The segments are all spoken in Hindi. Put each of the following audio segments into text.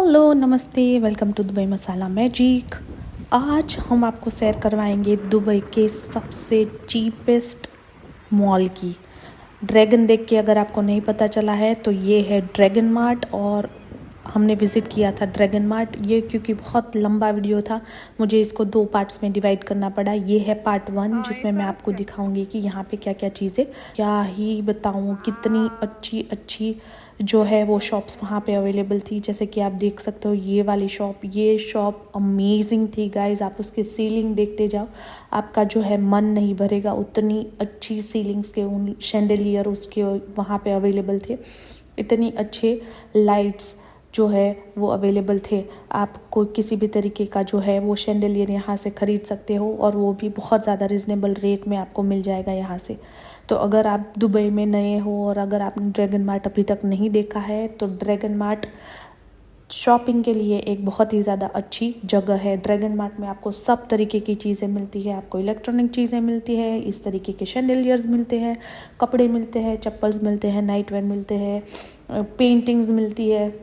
हेलो नमस्ते, welcome to Dubai Masala Magic. आज हम आपको शेयर करवाएंगे दुबई के सबसे चीपेस्ट मॉल की। ड्रैगन देख के अगर आपको नहीं पता चला है तो ये है ड्रैगन मार्ट, और हमने विज़िट किया था ड्रैगन मार्ट। ये क्योंकि बहुत लंबा वीडियो था, मुझे इसको 2 पार्ट्स में डिवाइड करना पड़ा। ये है पार्ट 1 जिसमें मैं आपको दिखाऊंगी कि यहाँ पे क्या क्या चीज़ें, क्या ही बताऊँ, कितनी अच्छी अच्छी जो है वो शॉप्स वहाँ पे अवेलेबल थी। जैसे कि आप देख सकते हो ये वाली शॉप, ये शॉप अमेजिंग थी गाइज। आप उसकी सीलिंग देखते जाओ, आपका जो है मन नहीं भरेगा। उतनी अच्छी सीलिंग्स के उन शैंडलियर उसके वहाँ पे अवेलेबल थे, इतनी अच्छे लाइट्स जो है वो अवेलेबल थे। आप कोई किसी भी तरीके का जो है वो शैंडलियर यहाँ से ख़रीद सकते हो, और वो भी बहुत ज़्यादा रिजनेबल रेट में आपको मिल जाएगा यहाँ से। तो अगर आप दुबई में नए हो और अगर आपने ड्रैगन मार्ट अभी तक नहीं देखा है तो ड्रैगन मार्ट शॉपिंग के लिए एक बहुत ही ज़्यादा अच्छी जगह है। ड्रैगन मार्ट में आपको सब तरीके की चीज़ें मिलती है। आपको इलेक्ट्रॉनिक चीज़ें मिलती है, इस तरीके के शैंडलियर्स मिलते हैं, कपड़े मिलते हैं, चप्पल्स मिलते हैं, नाइट वेयर मिलते हैं, पेंटिंग्स मिलती है।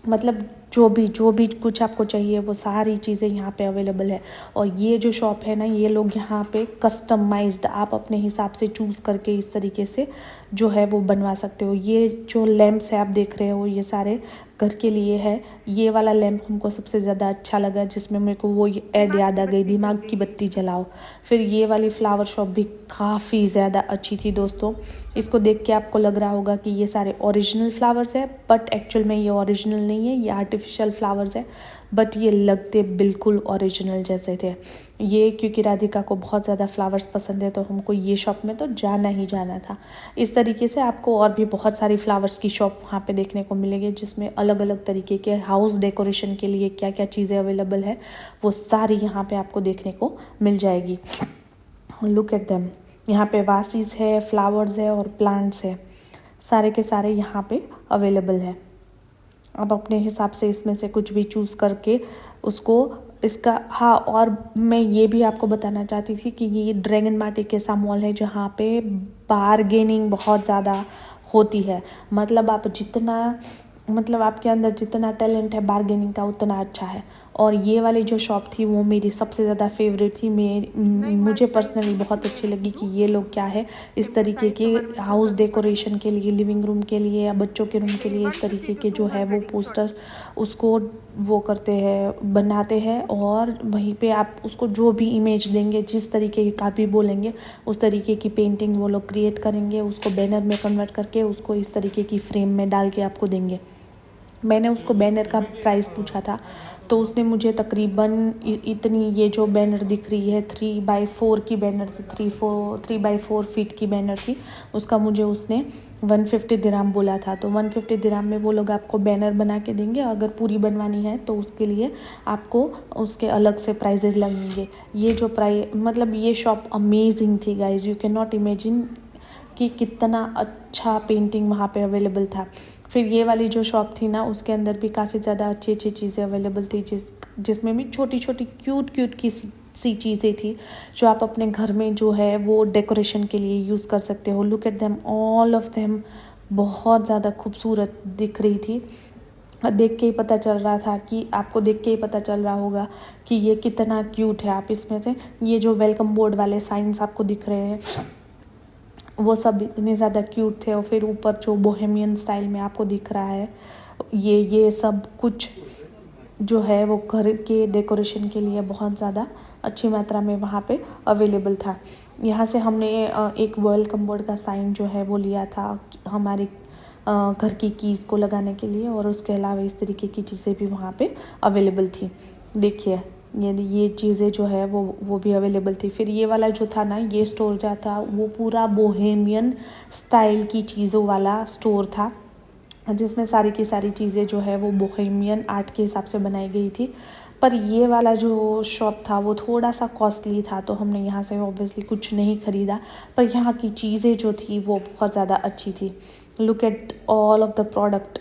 मतलब जो भी कुछ आपको चाहिए वो सारी चीज़ें यहाँ पे अवेलेबल है। और ये जो शॉप है ना, ये लोग यहाँ पे कस्टमाइज्ड आप अपने हिसाब से चूज़ करके इस तरीके से जो है वो बनवा सकते हो। ये जो लैंप्स है आप देख रहे हो, ये सारे घर के लिए है। ये वाला लैंप हमको सबसे ज़्यादा अच्छा लगा, जिसमें मेरे को वो ऐड याद आ गई, दिमाग की बत्ती जलाओ। फिर ये वाली फ्लावर शॉप भी काफ़ी ज़्यादा अच्छी थी दोस्तों। इसको देख के आपको लग रहा होगा कि ये सारे ओरिजिनल फ्लावर्स है, बट एक्चुअल में ये ओरिजिनल नहीं है, ये आर्टिफिशियल फ्लावर्स है। बट ये लगते बिल्कुल ओरिजिनल जैसे थे। ये क्योंकि राधिका को बहुत ज़्यादा फ्लावर्स पसंद है तो हमको ये शॉप में तो जाना ही जाना था। इस तरीके से आपको और भी बहुत सारी फ्लावर्स की शॉप वहाँ पे देखने को मिलेगी, जिसमें अलग अलग तरीके के हाउस डेकोरेशन के लिए क्या क्या चीज़ें अवेलेबल है वो सारी यहाँ पे आपको देखने को मिल जाएगी। Look at them. यहाँ पे वासीज है, फ्लावर्स है और प्लांट्स है, सारे के सारे यहाँ पे अवेलेबल है। आप अपने हिसाब से इसमें से कुछ भी चूज़ करके उसको इसका। हाँ, और मैं ये भी आपको बताना चाहती थी कि ये ड्रैगन मार्ट एक ऐसा मॉल है जहाँ पे बारगेनिंग बहुत ज़्यादा होती है। मतलब आपके अंदर जितना टैलेंट है बारगेनिंग का उतना अच्छा है। और ये वाली जो शॉप थी वो मेरी सबसे ज़्यादा फेवरेट थी। मुझे पर्सनली बहुत अच्छी लगी कि ये लोग क्या है, इस तरीके के हाउस डेकोरेशन के लिए, लिविंग रूम के लिए या बच्चों के रूम के लिए इस तरीके के जो है वो पोस्टर उसको वो करते हैं, बनाते हैं। और वहीं पे आप उसको जो भी इमेज देंगे, जिस तरीके का भी बोलेंगे उस तरीके की पेंटिंग वो लोग क्रिएट करेंगे, उसको बैनर में कन्वर्ट करके उसको इस तरीके की फ्रेम में डाल के आपको देंगे। मैंने उसको बैनर का प्राइस पूछा था तो उसने मुझे तकरीबन इतनी, ये जो बैनर दिख रही है 3x4 की बैनर थी, 3x4 फीट की बैनर थी, उसका मुझे उसने 150 दिरहम बोला था। तो 150 दिरहम में वो लोग आपको बैनर बना के देंगे। अगर पूरी बनवानी है तो उसके लिए आपको उसके अलग से प्राइजेज लगेंगे। ये जो ये शॉप अमेजिंग थी guys. You can not imagine कि कितना अच्छा पेंटिंग वहाँ पे अवेलेबल था। फिर ये वाली जो शॉप थी ना, उसके अंदर भी काफ़ी ज़्यादा अच्छी अच्छी चीज़ें अवेलेबल थी, जिसमें भी छोटी छोटी क्यूट की सी चीज़ें थी जो आप अपने घर में जो है वो डेकोरेशन के लिए यूज़ कर सकते हो। Look at them, all of them बहुत ज़्यादा खूबसूरत दिख रही थी। देख के ही पता चल रहा था कि आपको देख के ही पता चल रहा होगा कि ये कितना क्यूट है। आप इसमें से ये जो वेलकम बोर्ड वाले साइंस आपको दिख रहे हैं वो सब इतने ज़्यादा क्यूट थे। और फिर ऊपर जो बोहेमियन स्टाइल में आपको दिख रहा है, ये सब कुछ जो है वो घर के डेकोरेशन के लिए बहुत ज़्यादा अच्छी मात्रा में वहाँ पे अवेलेबल था। यहाँ से हमने एक वेलकम बोर्ड का साइन जो है वो लिया था हमारे घर की कीज़ को लगाने के लिए, और उसके अलावा इस तरीके की चीज़ें भी वहाँ पे अवेलेबल थी। देखिए ये चीज़ें जो है वो भी अवेलेबल थी। फिर ये वाला जो था ना, ये स्टोर जो था वो पूरा बोहेमियन स्टाइल की चीज़ों वाला स्टोर था, जिसमें सारी की सारी चीज़ें जो है वो बोहेमियन आर्ट के हिसाब से बनाई गई थी। पर ये वाला जो शॉप था वो थोड़ा सा कॉस्टली था, तो हमने यहाँ से ऑब्वियसली कुछ नहीं ख़रीदा। पर यहाँ की चीज़ें जो थी वो बहुत ज़्यादा अच्छी थी। Look at all of the product.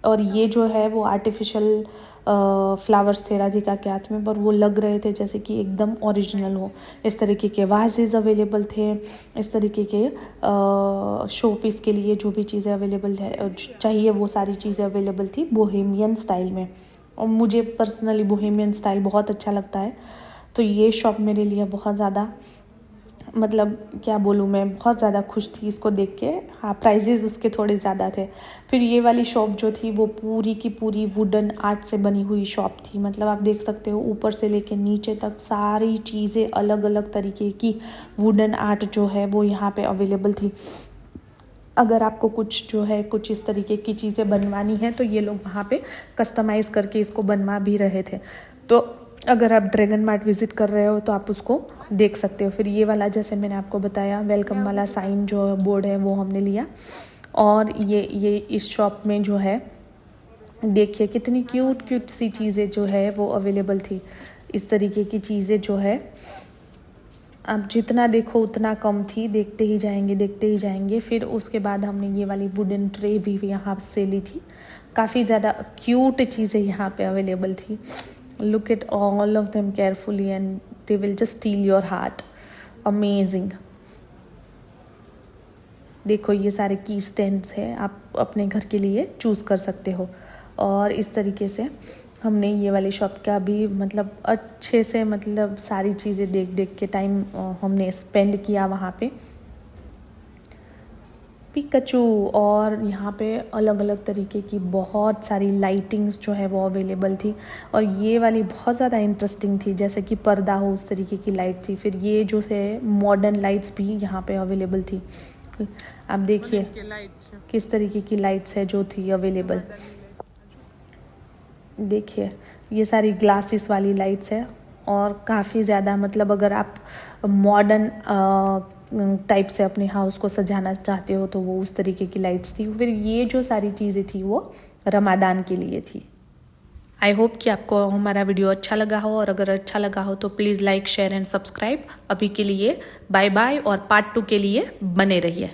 और ये जो है वो आर्टिफिशियल फ्लावर्स थे राधिका के हाथ में, पर वो लग रहे थे जैसे कि एकदम ओरिजिनल हो। इस तरीके के वाजेज अवेलेबल थे, इस तरीके के शो पीस के लिए जो भी चीज़ें अवेलेबल है चाहिए वो सारी चीज़ें अवेलेबल थी बोहेमियन स्टाइल में। और मुझे पर्सनली बोहेमियन स्टाइल बहुत अच्छा लगता है। तो ये शॉप मेरे लिए बहुत ज़्यादा, मतलब क्या बोलूँ, मैं बहुत ज़्यादा खुश थी इसको देख के। हाँ, प्राइजेज़ उसके थोड़े ज़्यादा थे। फिर ये वाली शॉप जो थी वो पूरी की पूरी वुडन आर्ट से बनी हुई शॉप थी। मतलब आप देख सकते हो ऊपर से लेके नीचे तक सारी चीज़ें अलग अलग तरीके की वुडन आर्ट जो है वो यहाँ पे अवेलेबल थी। अगर आपको कुछ जो है कुछ इस तरीके की चीज़ें बनवानी है तो ये लोग वहाँ पे कस्टमाइज़ करके इसको बनवा भी रहे थे। तो अगर आप ड्रैगन मार्ट विज़िट कर रहे हो तो आप उसको देख सकते हो। फिर ये वाला, जैसे मैंने आपको बताया, वेलकम वाला साइन जो बोर्ड है वो हमने लिया। और ये इस शॉप में जो है देखिए कितनी क्यूट क्यूट सी चीज़ें जो है वो अवेलेबल थी। इस तरीके की चीज़ें जो है आप जितना देखो उतना कम थी, देखते ही जाएंगे। फिर उसके बाद हमने ये वाली वुडन ट्रे भी यहाँ से ली थी। काफ़ी ज़्यादा क्यूट चीज़ें यहाँ पे अवेलेबल थी। Look at all of them carefully and they will just steel your heart. Amazing. देखो ये सारे की स्टैंड्स हैं, आप अपने घर के लिए चूज़ कर सकते हो। और इस तरीके से हमने ये वाली शॉप का भी मतलब अच्छे से मतलब सारी चीज़ें देख देख के टाइम हमने स्पेंड किया वहाँ पे। पिकाचू, और यहाँ पे अलग अलग तरीके की बहुत सारी लाइटिंग्स जो है वो अवेलेबल थी। और ये वाली बहुत ज़्यादा इंटरेस्टिंग थी, जैसे कि पर्दा हो उस तरीके की लाइट थी। फिर ये जो है मॉडर्न लाइट्स भी यहाँ पे अवेलेबल थी। आप देखिए किस तरीके की लाइट्स है जो थी अवेलेबल। देखिए ये सारी ग्लासेस वाली लाइट्स है और काफ़ी ज़्यादा, मतलब अगर आप मॉडर्न टाइप से अपने हाउस को सजाना चाहते हो तो वो उस तरीके की लाइट्स थी। फिर ये जो सारी चीज़ें थी वो रमादान के लिए थी। आई होप कि आपको हमारा वीडियो अच्छा लगा हो, और अगर अच्छा लगा हो तो please like share and subscribe. अभी के लिए बाय बाय, और पार्ट 2 के लिए बने रहिए।